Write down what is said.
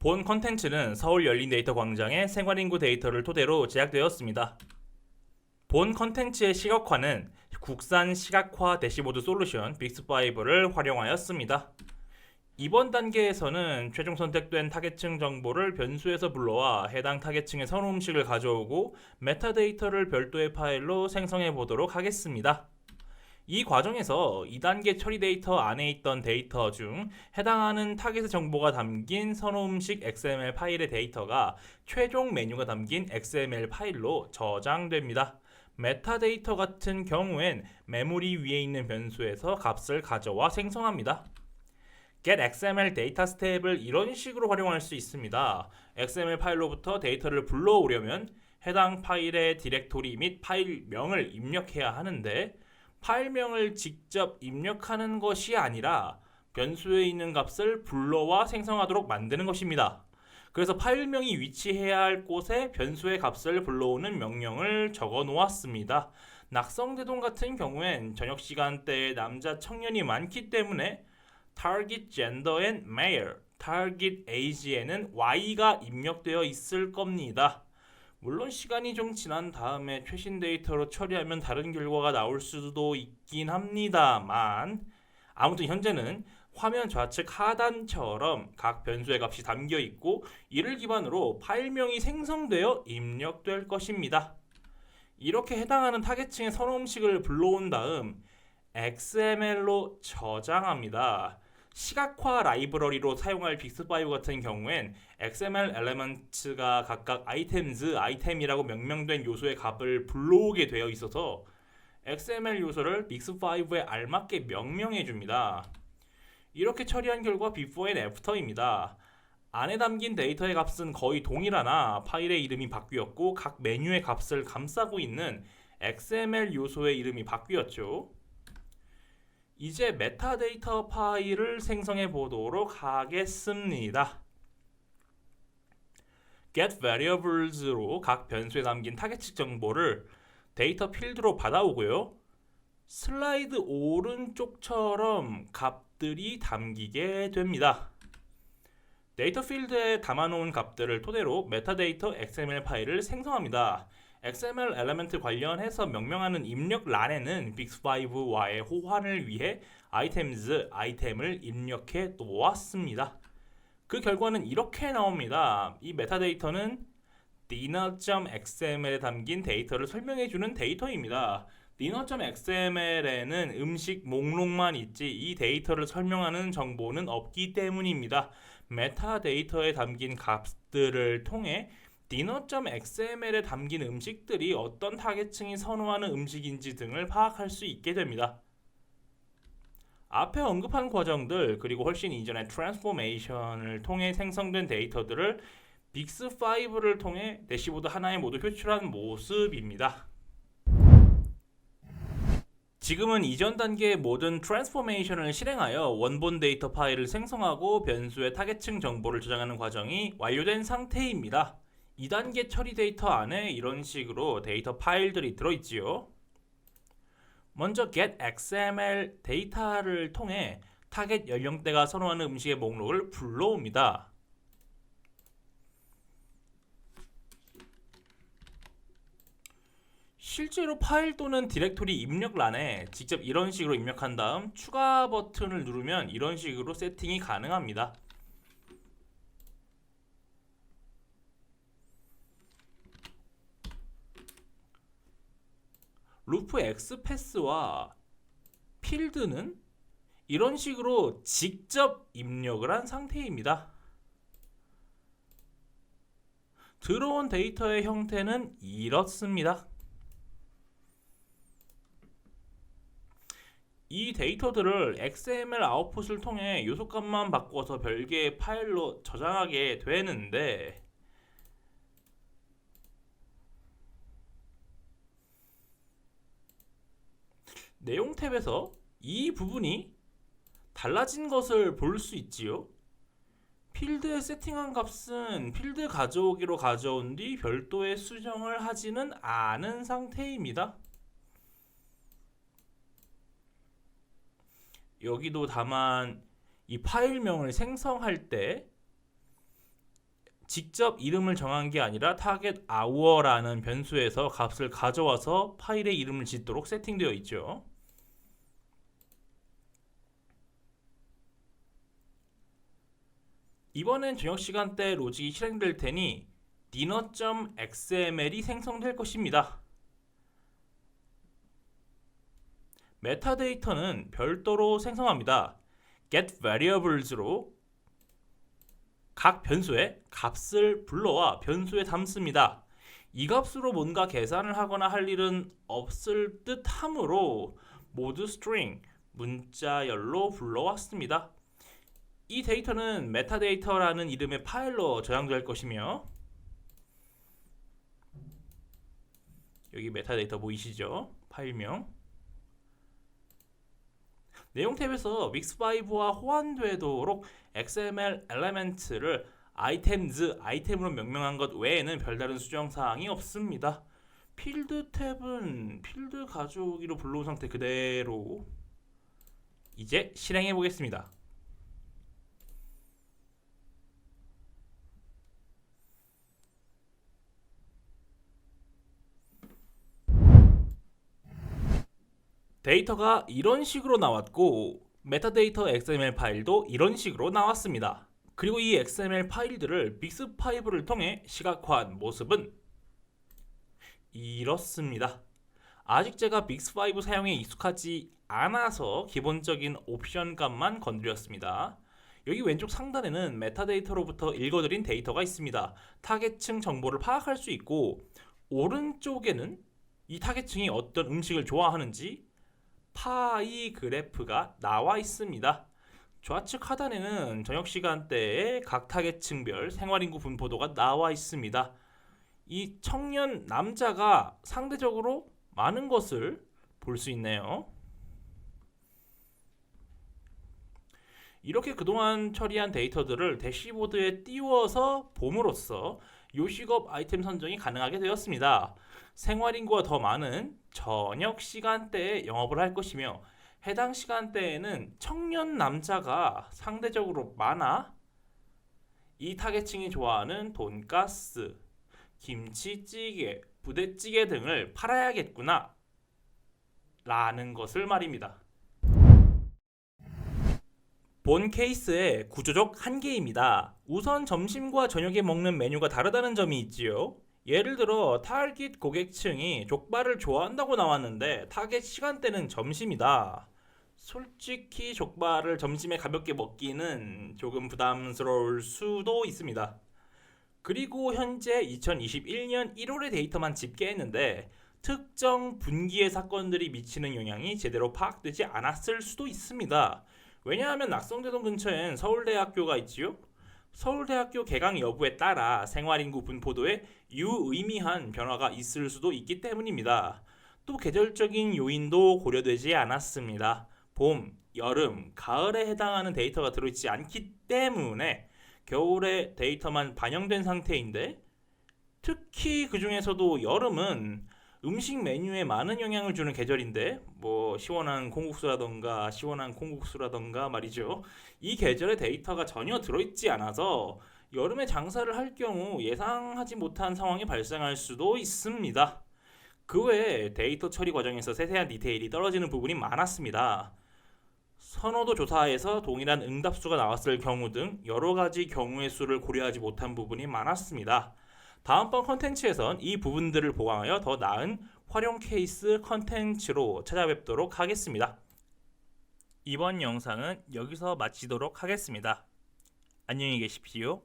본 컨텐츠는 서울 열린 데이터 광장의 생활인구 데이터를 토대로 제작되었습니다. 본 컨텐츠의 시각화는 국산 시각화 대시보드 솔루션 빅스5를 활용하였습니다. 이번 단계에서는 최종 선택된 타겟층 정보를 변수에서 불러와 해당 타겟층의 선호 음식을 가져오고 메타데이터를 별도의 파일로 생성해 보도록 하겠습니다. 이 과정에서 2단계 처리 데이터 안에 있던 데이터 중 해당하는 타겟의 정보가 담긴 선호 음식 XML 파일의 데이터가 최종 메뉴가 담긴 XML 파일로 저장됩니다. 메타데이터 같은 경우엔 메모리 위에 있는 변수에서 값을 가져와 생성합니다. getXML 데이터 스텝을 이런 식으로 활용할 수 있습니다. XML 파일로부터 데이터를 불러오려면 해당 파일의 디렉토리 및 파일명을 입력해야 하는데 파일명을 직접 입력하는 것이 아니라 변수에 있는 값을 불러와 생성하도록 만드는 것입니다. 그래서 파일명이 위치해야 할 곳에 변수의 값을 불러오는 명령을 적어 놓았습니다. 낙성대동 같은 경우엔 저녁 시간대에 남자 청년이 많기 때문에 target gender엔 male, target age에는 Y가 입력되어 있을 겁니다. 물론 시간이 좀 지난 다음에 최신 데이터로 처리하면 다른 결과가 나올 수도 있긴 합니다만 아무튼 현재는 화면 좌측 하단처럼 각 변수의 값이 담겨 있고 이를 기반으로 파일명이 생성되어 입력될 것입니다. 이렇게 해당하는 타겟층의 선호 음식을 불러온 다음 XML로 저장합니다. 시각화 라이브러리로 사용할 빅스5 같은 경우엔 XML 엘리먼트가 각각 아이템즈, 아이템이라고 명명된 요소의 값을 불러오게 되어 있어서 XML 요소를 빅스5에 알맞게 명명해 줍니다. 이렇게 처리한 결과 before and after입니다. 안에 담긴 데이터의 값은 거의 동일하나 파일의 이름이 바뀌었고 각 메뉴의 값을 감싸고 있는 XML 요소의 이름이 바뀌었죠. 이제 메타데이터 파일을 생성해 보도록 하겠습니다. get variables로 각 변수에 담긴 타겟 정보를 데이터 필드로 받아오고요. 슬라이드 오른쪽처럼 값들이 담기게 됩니다. 데이터 필드에 담아놓은 값들을 토대로 메타데이터 XML 파일을 생성합니다. XML 엘리먼트 관련해서 명명하는 입력란에는 빅스5와의 호환을 위해 아이템즈, 아이템을 입력해 놓았습니다. 그 결과는 이렇게 나옵니다. 이 메타데이터는 dinner.xml에 담긴 데이터를 설명해주는 데이터입니다. dinner.xml에는 음식 목록만 있지 이 데이터를 설명하는 정보는 없기 때문입니다. 메타데이터에 담긴 값들을 통해 dinner.xml에 담긴 음식들이 어떤 타겟층이 선호하는 음식인지 등을 파악할 수 있게 됩니다. 앞에 언급한 과정들 그리고 훨씬 이전의 트랜스포메이션을 통해 생성된 데이터들을 빅스5를 통해 대시보드 하나에 모두 표출한 모습입니다. 지금은 이전 단계의 모든 트랜스포메이션을 실행하여 원본 데이터 파일을 생성하고 변수의 타겟층 정보를 저장하는 과정이 완료된 상태입니다. 2단계 처리 데이터 안에 이런 식으로 데이터 파일들이 들어있지요. 먼저 getXML 데이터를 통해 타겟 연령대가 선호하는 음식의 목록을 불러옵니다. 실제로 파일 또는 디렉토리 입력란에 직접 이런 식으로 입력한 다음 추가 버튼을 누르면 이런 식으로 세팅이 가능합니다. 루프 X패스와 필드는 이런 식으로 직접 입력을 한 상태입니다. 들어온 데이터의 형태는 이렇습니다. 이 데이터들을 XML 아웃풋을 통해 요소값만 바꿔서 별개의 파일로 저장하게 되는데 내용 탭에서 이 부분이 달라진 것을 볼 수 있지요. 필드에 세팅한 값은 필드 가져오기로 가져온 뒤 별도의 수정을 하지는 않은 상태입니다. 여기도 다만 이 파일명을 생성할 때 직접 이름을 정한 게 아니라 target hour라는 변수에서 값을 가져와서 파일의 이름을 짓도록 세팅되어 있죠. 이번엔 저녁 시간대 로직이 실행될 테니 dinner.xml이 생성될 것입니다. 메타데이터는 별도로 생성합니다. get variables로 각 변수에 값을 불러와 변수에 담습니다. 이 값으로 뭔가 계산을 하거나 할 일은 없을 듯 하므로 모두 string, 문자열로 불러왔습니다. 이 데이터는 메타데이터라는 이름의 파일로 저장될 것이며, 여기 메타데이터 보이시죠? 파일명. 내용 탭에서 mix5와 호환되도록 XML 엘리멘트를 아이템으로 명명한 것 외에는 별다른 수정사항이 없습니다. 필드 탭은 필드 가져오기로 불러온 상태 그대로. 이제 실행해 보겠습니다. 데이터가 이런 식으로 나왔고 메타데이터 XML 파일도 이런 식으로 나왔습니다. 그리고 이 XML 파일들을 mix5를 통해 시각화한 모습은 이렇습니다. 아직 제가 mix5 사용에 익숙하지 않아서 기본적인 옵션 값만 건드렸습니다. 여기 왼쪽 상단에는 메타데이터로부터 읽어드린 데이터가 있습니다. 타겟층 정보를 파악할 수 있고, 오른쪽에는 이 타겟층이 어떤 음식을 좋아하는지 파이 그래프가 나와 있습니다. 좌측 하단에는 저녁 시간대에 각 타겟층별 생활인구 분포도가 나와 있습니다. 이 청년 남자가 상대적으로 많은 것을 볼 수 있네요. 이렇게 그동안 처리한 데이터들을 대시보드에 띄워서 봄으로써 요식업 아이템 선정이 가능하게 되었습니다. 생활인구가 더 많은 저녁 시간대에 영업을 할 것이며, 해당 시간대에는 청년 남자가 상대적으로 많아 이 타겟층이 좋아하는 돈가스, 김치찌개, 부대찌개 등을 팔아야겠구나 라는 것을 말입니다. 본 케이스의 구조적 한계입니다. 우선 점심과 저녁에 먹는 메뉴가 다르다는 점이 있지요. 예를 들어 타겟 고객층이 족발을 좋아한다고 나왔는데 타겟 시간대는 점심이다. 솔직히 족발을 점심에 가볍게 먹기는 조금 부담스러울 수도 있습니다. 그리고 현재 2021년 1월의 데이터만 집계했는데 특정 분기의 사건들이 미치는 영향이 제대로 파악되지 않았을 수도 있습니다. 왜냐하면 낙성대동 근처엔 서울대학교가 있지요. 서울대학교 개강 여부에 따라 생활인구 분포도에 유의미한 변화가 있을 수도 있기 때문입니다. 또 계절적인 요인도 고려되지 않았습니다. 봄, 여름, 가을에 해당하는 데이터가 들어있지 않기 때문에 겨울의 데이터만 반영된 상태인데, 특히 그 중에서도 여름은 음식 메뉴에 많은 영향을 주는 계절인데, 시원한 콩국수라던가 말이죠. 이 계절의 데이터가 전혀 들어있지 않아서 여름에 장사를 할 경우 예상하지 못한 상황이 발생할 수도 있습니다. 그 외에 데이터 처리 과정에서 세세한 디테일이 떨어지는 부분이 많았습니다. 선호도 조사에서 동일한 응답수가 나왔을 경우 등 여러 가지 경우의 수를 고려하지 못한 부분이 많았습니다. 다음번 컨텐츠에선 이 부분들을 보강하여 더 나은 활용 케이스 컨텐츠로 찾아뵙도록 하겠습니다. 이번 영상은 여기서 마치도록 하겠습니다. 안녕히 계십시오.